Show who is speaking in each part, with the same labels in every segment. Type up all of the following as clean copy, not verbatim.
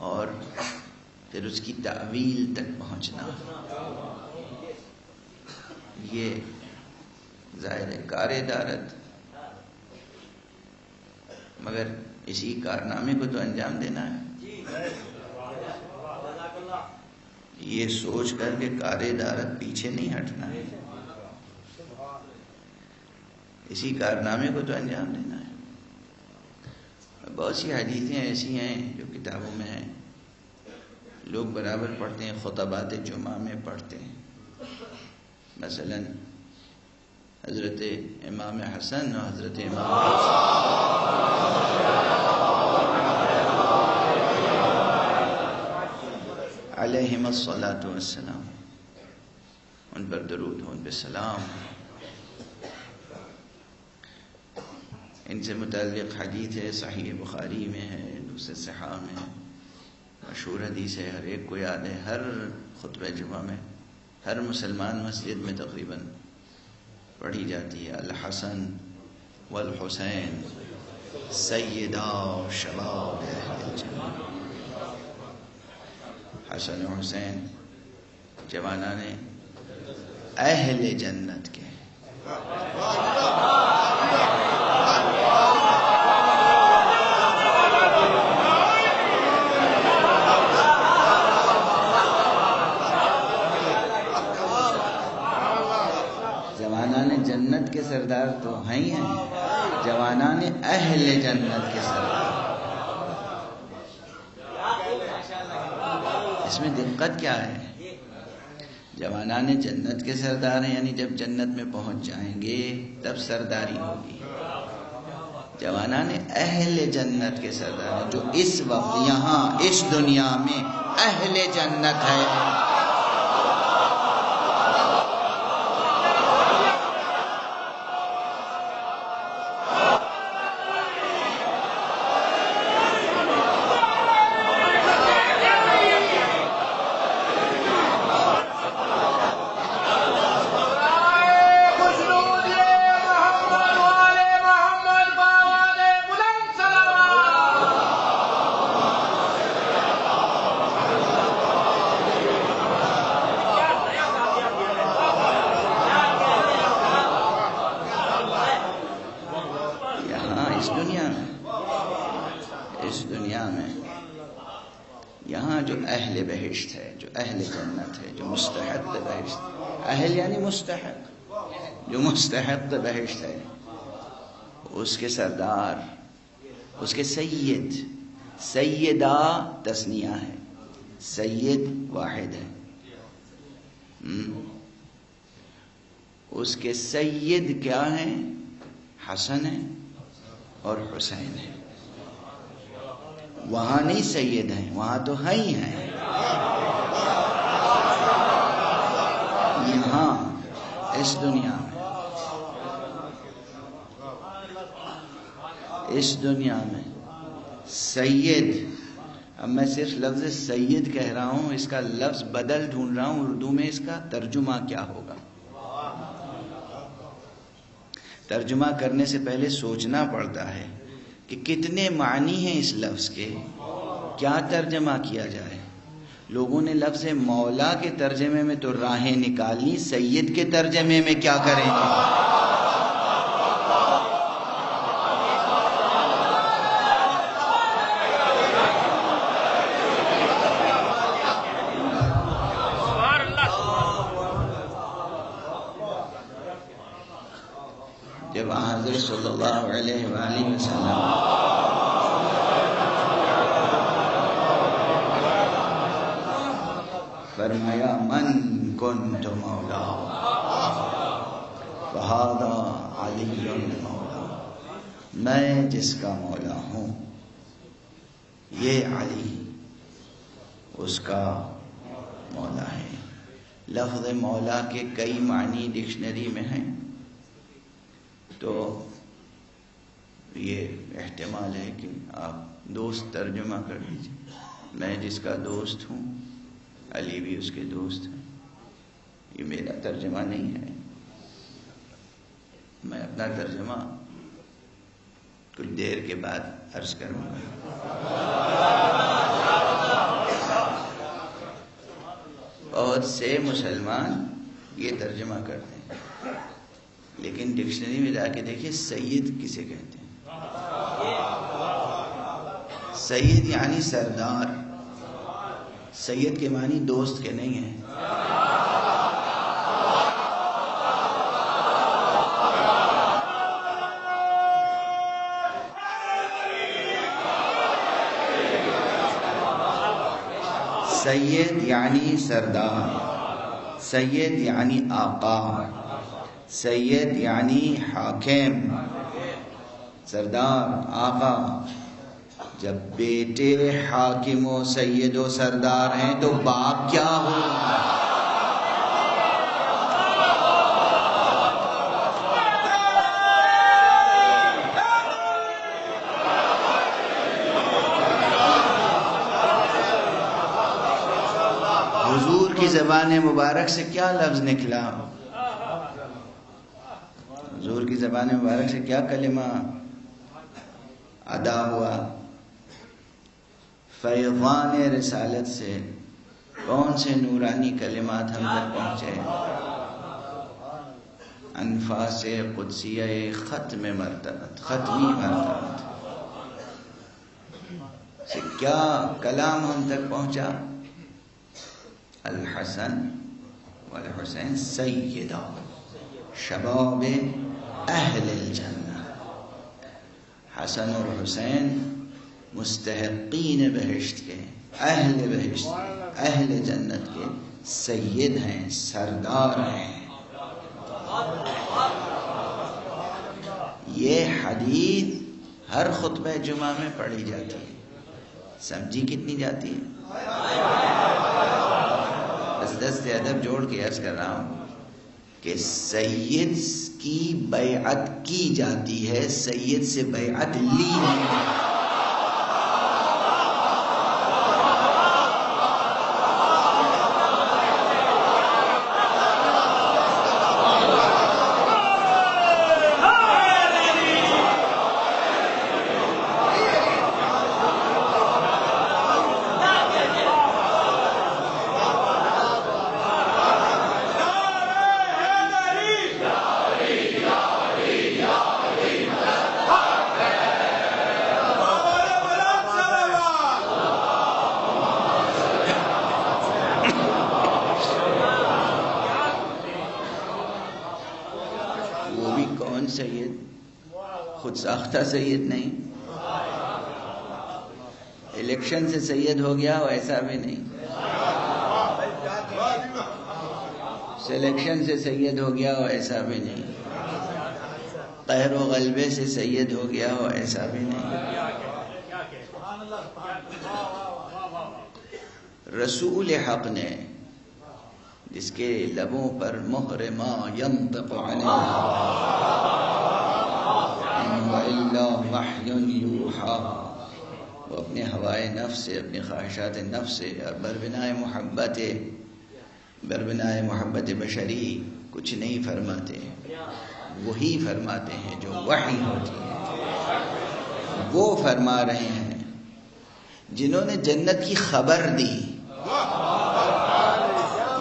Speaker 1: اور پھر اس کی تعویل تک پہنچنا، یہ ظاہر ہے کار ادارت، مگر اسی کارنامے کو تو انجام دینا ہے۔ یہ سوچ کر کہ کار ادارت پیچھے نہیں ہٹنا ہے، اسی کارنامے کو تو انجام دینا ہے۔ بہت سی حدیثیں ایسی ہیں جو کتابوں میں ہیں، لوگ برابر پڑھتے ہیں، خطبات جمعہ میں پڑھتے ہیں۔ مثلا حضرت امام حسن اور حضرت امام علیہم الصلاۃ والسلام، ان پر درود ہو، ان پہ سلام۔ ان سے متعلق حدیث ہے، صحیح بخاری میں ہے، دوسرے صحاح میں ہے، مشہور حدیث ہے، ہر ایک کو یاد ہے۔ ہر خطبہ جمعہ میں ہر مسلمان مسجد میں تقریباً پڑھی جاتی ہے۔ الحسن والحسین سیدا شباب اہل الجنہ، حسن و حسین جوانان اہل جنت کے۔ جوانان جنت کے سردار تو ہیں ہی ہیں، جوانان اہل جنت کے سردار۔ اس میں دقت کیا ہے؟ جوانان جنت کے سردار ہیں، یعنی جب جنت میں پہنچ جائیں گے تب سرداری ہوگی۔ جوانان اہل جنت کے سردار ہیں، جو اس وقت یہاں اس دنیا میں اہل جنت ہے۔ اس دنیا میں یہاں جو اہل بہشت ہے، جو اہل جنت ہے، جو مستحق بہشت، اہل یعنی مستحق، جو مستحق بہشت ہے، اس کے سردار، اس کے سید، سیدہ تثنیہ ہے، سید واحد ہے، اس کے سید کیا ہیں؟ حسن ہے اور حسین ہے۔ وہاں نہیں سید ہیں، وہاں تو ہیں ہی ہیں، یہاں اس دنیا میں، اس دنیا میں سید۔ اب میں صرف لفظ سید کہہ رہا ہوں، اس کا لفظ بدل ڈھونڈ رہا ہوں، اردو میں اس کا ترجمہ کیا ہوگا۔ ترجمہ کرنے سے پہلے سوچنا پڑتا ہے کہ کتنے معنی ہیں اس لفظ کے، کیا ترجمہ کیا جائے۔ لوگوں نے لفظ مولا کے ترجمے میں تو راہیں نکالی، سید کے ترجمے میں کیا کریں گے؟ جب حضرت صلی اللہ علیہ وآلہ وسلم فرمایا من کنت مولا فہذا علی مولا، میں جس کا مولا ہوں یہ علی اس کا مولا ہے۔ لفظ مولا کے کئی معنی ڈکشنری میں ہیں، تو یہ احتمال ہے کہ آپ دوست ترجمہ کر لیجیے، میں جس کا دوست ہوں علی بھی اس کے دوست ہیں۔ یہ میرا ترجمہ نہیں ہے، میں اپنا ترجمہ کچھ دیر کے بعد عرض کروں گا۔ بہت سے مسلمان یہ ترجمہ کرتے ہیں، لیکن ڈکشنری میں جا کے دیکھیے سید کسے کہتے ہیں؟ سید یعنی سردار. سید کے معنی دوست کے نہیں ہیں. سید یعنی سردار، سید یعنی آقا، سید یعنی حاکم، سردار، آقا. جب بیٹے حاکم و سید و سردار ہیں تو باپ کیا ہو؟ حضور کی زبان مبارک سے کیا لفظ نکلا؟ حضور کی زبان مبارک سے کیا کلمہ ادا ہوا؟ فیضان رسالت سے کون سے نورانی کلمات ہم تک پہنچے؟ انفاس قدسیہ ختم مرتبت، ختمی مرتبت سے کیا کلام ہم تک پہنچا؟ الحسن والحسین سیدہ شباب اہل الجنہ. حسن اور حسین مستحقین بہشت کے، اہل بہشت کے، اہل جنت کے سید ہیں، سردار ہیں. یہ حدیث ہر خطبہ جمعہ میں پڑھی جاتی ہے. سمجھی کتنی جاتی ہے؟ بس دست ادب جوڑ کے عرض کر رہا ہوں کہ سید کی بیعت کی جاتی ہے، سید سے بیعت لی نہیں. سید خود ساختہ سید نہیں، الیکشن سے سید ہو گیا ہو ایسا بھی نہیں، سلیکشن سے سید ہو گیا ہو ایسا بھی نہیں، قہر و غلبے سے سید ہو گیا ہو ایسا بھی نہیں. رسول حق نے جس کے لبوں پر مہر ما ینطق عن الا وحی یوحی، وہ اپنے ہوائے نفس سے، اپنی خواہشات نفس سے اور بربنائے محبت بشری کچھ نہیں فرماتے، وہی فرماتے ہیں جو وحی ہوتی ہے. وہ فرما رہے ہیں جنہوں نے جنت کی خبر دی.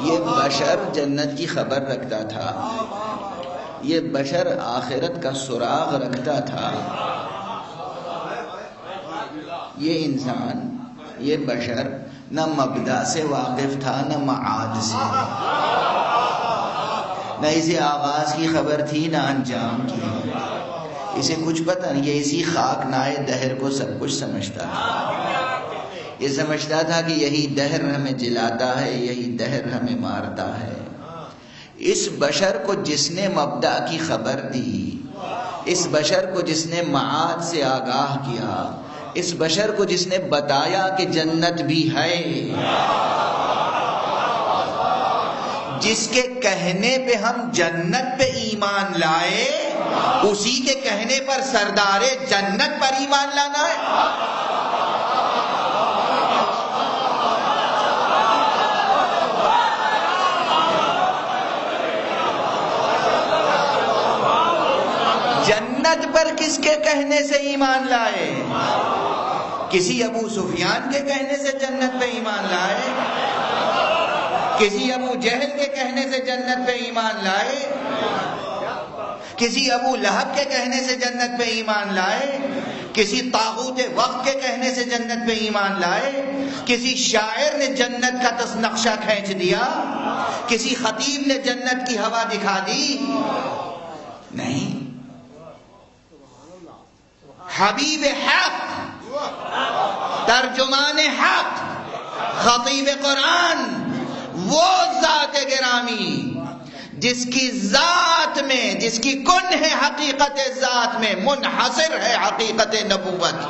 Speaker 1: یہ بشر جنت کی خبر رکھتا تھا، یہ بشر آخرت کا سراغ رکھتا تھا. یہ انسان، یہ بشر نہ مبدأ سے واقف تھا نہ معاد سے، نہ اسے آغاز کی خبر تھی نہ انجام کی. اسے کچھ پتہ نہیں، یہ اسی خاک نائے دہر کو سب کچھ سمجھتا تھا. یہ سمجھتا تھا کہ یہی دہر ہمیں جلاتا ہے، یہی دہر ہمیں مارتا ہے. اس بشر کو جس نے مبدأ کی خبر دی، اس بشر کو جس نے معاد سے آگاہ کیا، اس بشر کو جس نے بتایا کہ جنت بھی ہے، جس کے کہنے پہ ہم جنت پہ ایمان لائے، اسی کے کہنے پر سردار جنت پر ایمان لانا ہے. جنت پر کس کے کہنے سے ایمان لائے؟ کسی ابو سفیان کے کہنے سے جنت پہ ایمان لائے؟ کسی ابو جہل کے کہنے سے جنت پہ ایمان لائے؟ کسی ابو لہب کے کہنے سے جنت پہ ایمان لائے؟ کسی طاغوت وقت کے کہنے سے جنت پہ ایمان لائے؟ کسی شاعر نے جنت کا نقشہ کھینچ دیا؟ کسی خطیب نے جنت کی ہوا دکھا دی؟ نہیں، حبیب حق، ترجمان حق، خطیب قرآن، وہ ذات گرامی جس کی ذات میں، جس کی کن ہے حقیقت ذات میں، منحصر ہے حقیقت نبوت۔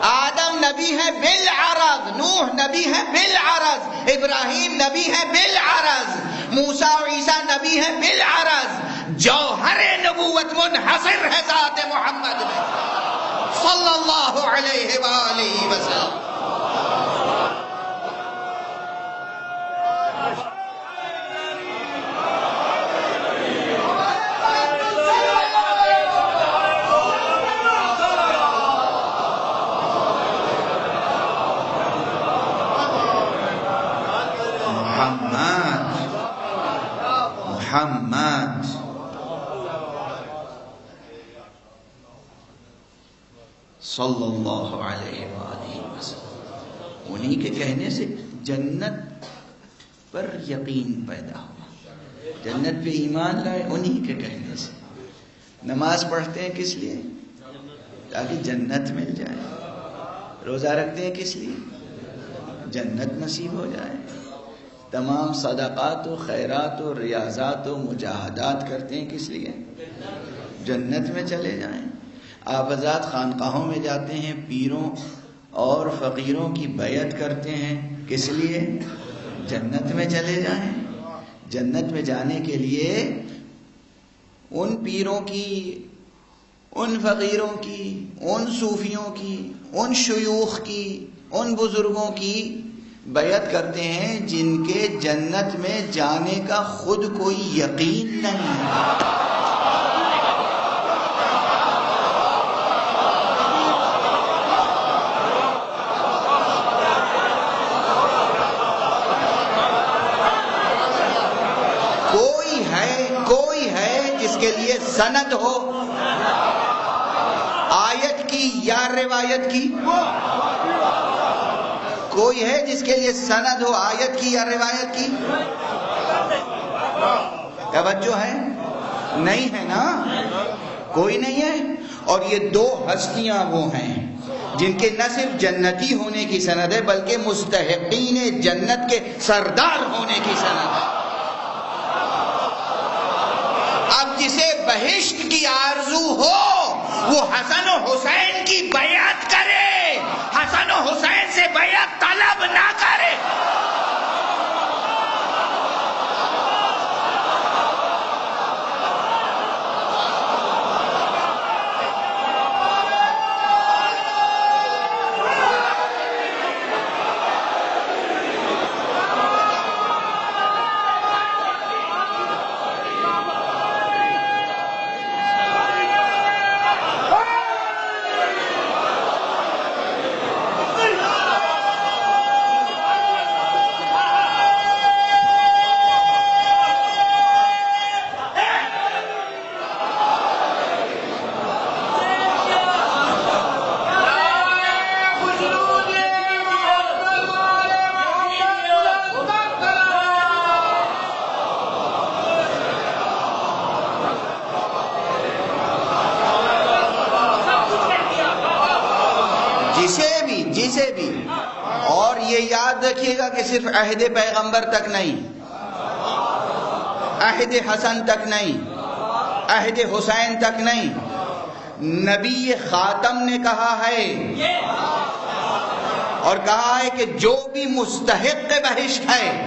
Speaker 1: آدم نبی ہے بالعرض، نوح نبی ہے بالعرض، ابراہیم نبی ہے بالعرض، موسیٰ و عیسیٰ نبی ہے بالعرض۔ جوہر نبوت منحصر ہے ذات محمد میں صلی اللہ علیہ وآلہ وسلم۔ محمد صلی اللہ علیہ وآلہ وسلم، انہی کے کہنے سے جنت پر یقین پیدا ہوا، جنت پہ ایمان لائے انہی کے کہنے سے۔ نماز پڑھتے ہیں کس لیے؟ تاکہ جنت مل جائے۔ روزہ رکھتے ہیں کس لیے؟ جنت نصیب ہو جائے۔ تمام صدقات و خیرات و ریاضات و مجاہدات کرتے ہیں کس لیے؟ جنت میں چلے جائیں۔ آپ حضرات خانقاہوں میں جاتے ہیں، پیروں اور فقیروں کی بیعت کرتے ہیں کس لیے؟ جنت میں چلے جائیں۔ جنت میں جانے کے لیے ان پیروں کی، ان فقیروں کی، ان صوفیوں کی، ان شیوخ کی، ان بزرگوں کی بیعت کرتے ہیں جن کے جنت میں جانے کا خود کوئی یقین نہیں ہے۔ کوئی ہے جس کے لیے سند ہو آیت کی یا روایت کی؟ کوئی ہے جس کے لیے سند ہو آیت کی یا روایت کی؟ توجہ ہے؟ نہیں ہے نا، کوئی نہیں ہے۔ اور یہ دو ہستیاں وہ ہیں جن کے نہ صرف جنتی ہونے کی سند ہے بلکہ مستحقین جنت کے سردار ہونے کی سند ہے۔ اب جسے بہشت کی آرزو ہو وہ حسن و حسین کی بیعت کرے، حسن و حسین سے بیعت طلب نہ کرے۔ جسے بھی، اور یہ یاد رکھیے گا کہ صرف عہد پیغمبر تک نہیں، عہد حسن تک نہیں، عہد حسین تک نہیں، نبی خاتم نے کہا ہے اور کہا ہے کہ جو بھی مستحق بہشت ہے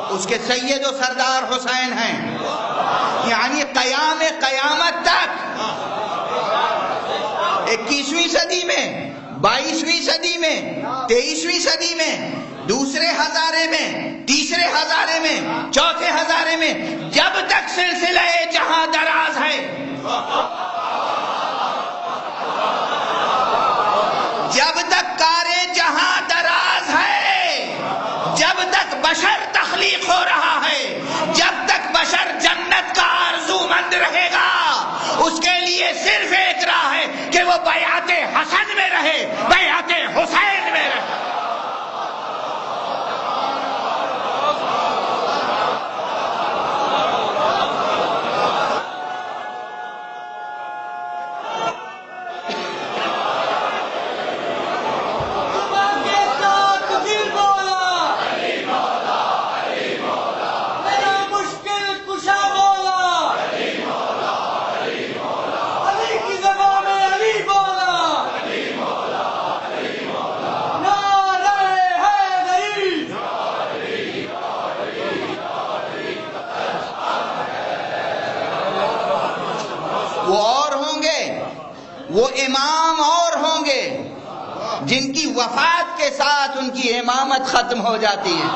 Speaker 1: اس کے سید و سردار حسین ہیں، یعنی قیامت تک 21ویں صدی میں، 22ویں صدی میں، 23ویں صدی میں، دوسرے ہزارے میں، تیسرے ہزارے میں، چوتھے ہزارے میں، جب تک سلسلہ جہاں دراز ہے، جب تک کارے صرف ایک راہ ہے کہ وہ بیعت حسن میں رہے، بیعت حسین میں رہے۔
Speaker 2: وہ امام اور ہوں گے جن کی وفات کے ساتھ ان کی امامت ختم ہو جاتی ہے۔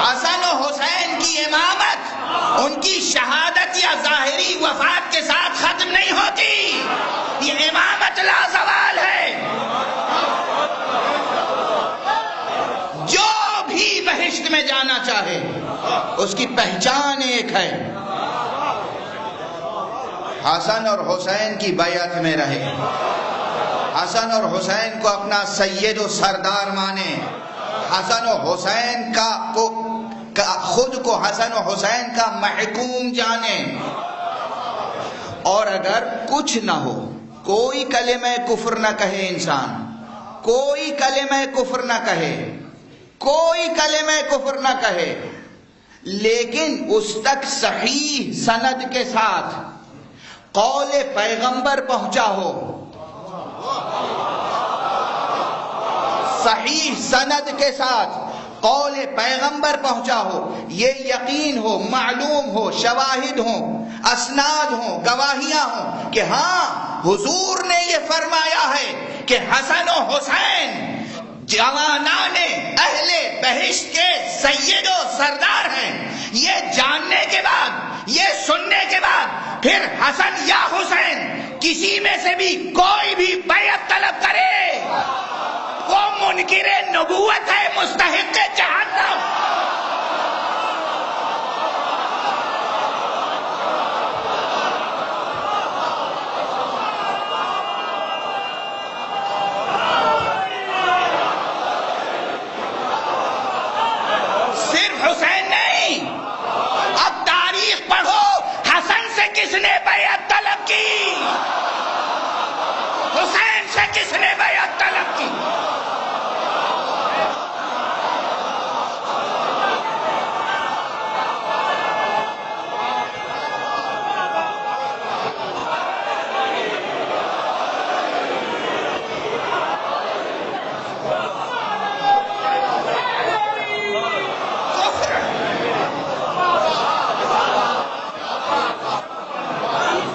Speaker 2: حسن و حسین کی امامت ان کی شہادت یا ظاہری وفات کے ساتھ ختم نہیں ہوتی، یہ امامت لا زوال ہے۔ بہشت میں جانا چاہے اس کی پہچان ایک ہے، حسن اور حسین کی بیعت میں رہے، حسن اور حسین کو اپنا سید و سردار مانے، حسن و حسین خود کو حسن و حسین کا محکوم جانے، اور اگر کچھ نہ ہو، کوئی کلمہ کفر نہ کہے انسان، کوئی کلمہ کفر نہ کہے، کوئی کلمہ کفر نہ کہے، لیکن اس تک صحیح سند کے ساتھ قول پیغمبر پہنچا ہو، صحیح سند کے ساتھ قول پیغمبر پہنچا ہو، یہ یقین ہو، معلوم ہو، شواہد ہوں، اسناد ہوں، گواہیاں ہوں کہ ہاں حضور نے یہ فرمایا ہے کہ حسن و حسین جوانان اہل بہشت کے سید و سردار ہیں، یہ جاننے کے بعد، یہ سننے کے بعد پھر حسن یا حسین کسی میں سے بھی کوئی بھی بیعت طلب کرے وہ منکر نبوت ہے، مستحق جہنم۔ کس نے بیعت طلب کی؟ حسین سے کس نے بیعت طلب کی؟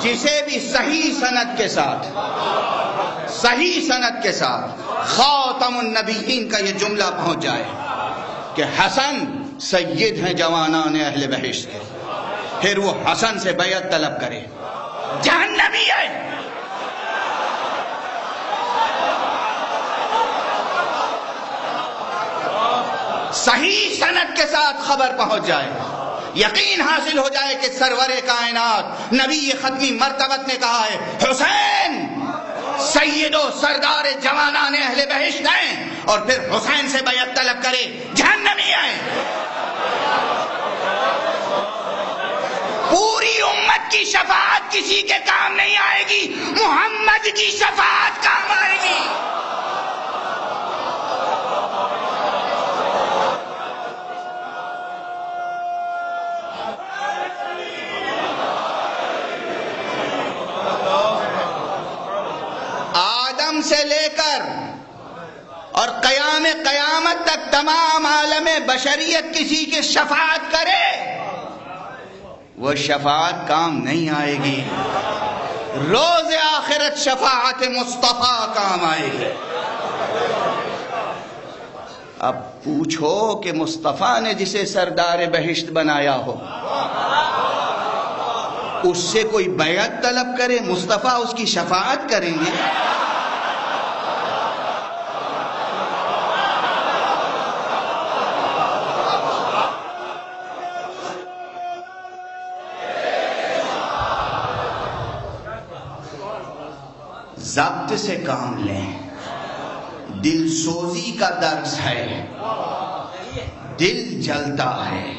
Speaker 2: جسے بھی صحیح سند کے ساتھ، صحیح سند کے ساتھ خاتم النبیین کا یہ جملہ پہنچ جائے کہ حسن سید ہیں جوانان اہل بہشت کے، پھر وہ حسن سے بیعت طلب کرے، جہنمی ہے۔ صحیح سند کے ساتھ خبر پہنچ جائے، یقین حاصل ہو جائے کہ سرور کائنات نبی ختمی مرتبت نے کہا ہے حسین سید و سردار جوانان اہل بہشت ہیں، اور پھر حسین سے بیعت طلب کرے، جہنمی ہے۔ پوری امت کی شفاعت کسی کے کام نہیں آئے گی، محمد کی شفاعت کام آئے گی۔ سے لے کر اور قیامت تک تمام عالم بشریت کسی کی شفاعت کرے، وہ شفاعت کام نہیں آئے گی، روز آخرت شفاعت مصطفیٰ کام آئے گی۔ اب پوچھو کہ مصطفیٰ نے جسے سردار بہشت بنایا ہو اس سے کوئی بیعت طلب کرے، مصطفیٰ اس کی شفاعت کریں گے؟ ضبط سے کام لیں. دل سوزی کا درس ہے، دل جلتا ہے.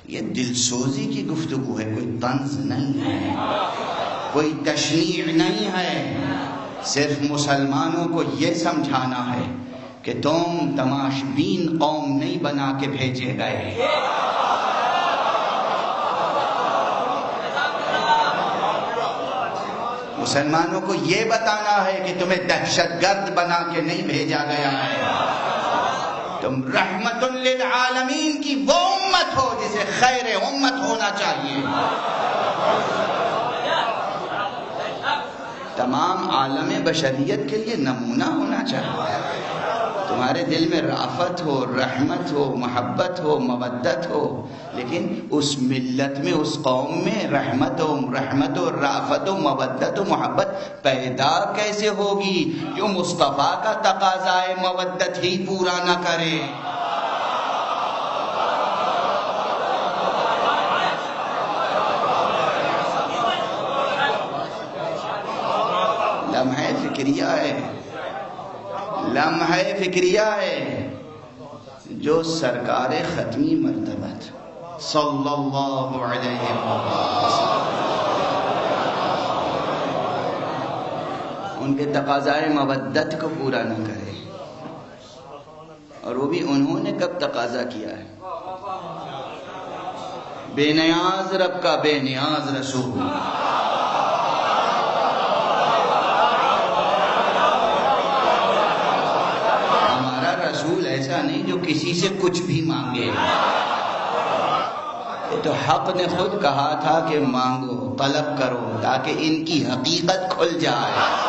Speaker 2: یہ دل سوزی کی گفتگو ہے، کوئی طنز نہیں ہے، کوئی تشنیع نہیں ہے. صرف مسلمانوں کو یہ سمجھانا ہے کہ تم تماشبین قوم نہیں بنا کے بھیجے گئے. مسلمانوں کو یہ بتانا ہے کہ تمہیں دہشت گرد بنا کے نہیں بھیجا گیا ہے. تم رحمت للعالمین کی وہ امت ہو جسے خیر امت ہونا چاہیے. تمام عالم بشریت کے لیے نمونہ ہونا چاہیے. تمہارے دل میں رافت ہو، رحمت ہو، محبت ہو، مودت ہو، لیکن اس ملت میں، اس قوم میں رحمت و رافت و مودت و محبت پیدا کیسے ہوگی جو مصطفیٰ کا تقاضائے مودت ہی پورا نہ کرے؟ لمحہ فکریہ ہے، لمحہ فکریہ ہے جو سرکار ختمی مرتبت صلی اللہ علیہ وسلم ان کے تقاضائے مودت کو پورا نہ کرے. اور وہ بھی انہوں نے کب تقاضا کیا ہے؟ بے نیاز رب کا بے نیاز رسول. ایسا نہیں جو کسی سے کچھ بھی مانگے. یہ تو حق نے خود کہا تھا کہ مانگو، طلب کرو تاکہ ان کی حقیقت کھل جائے.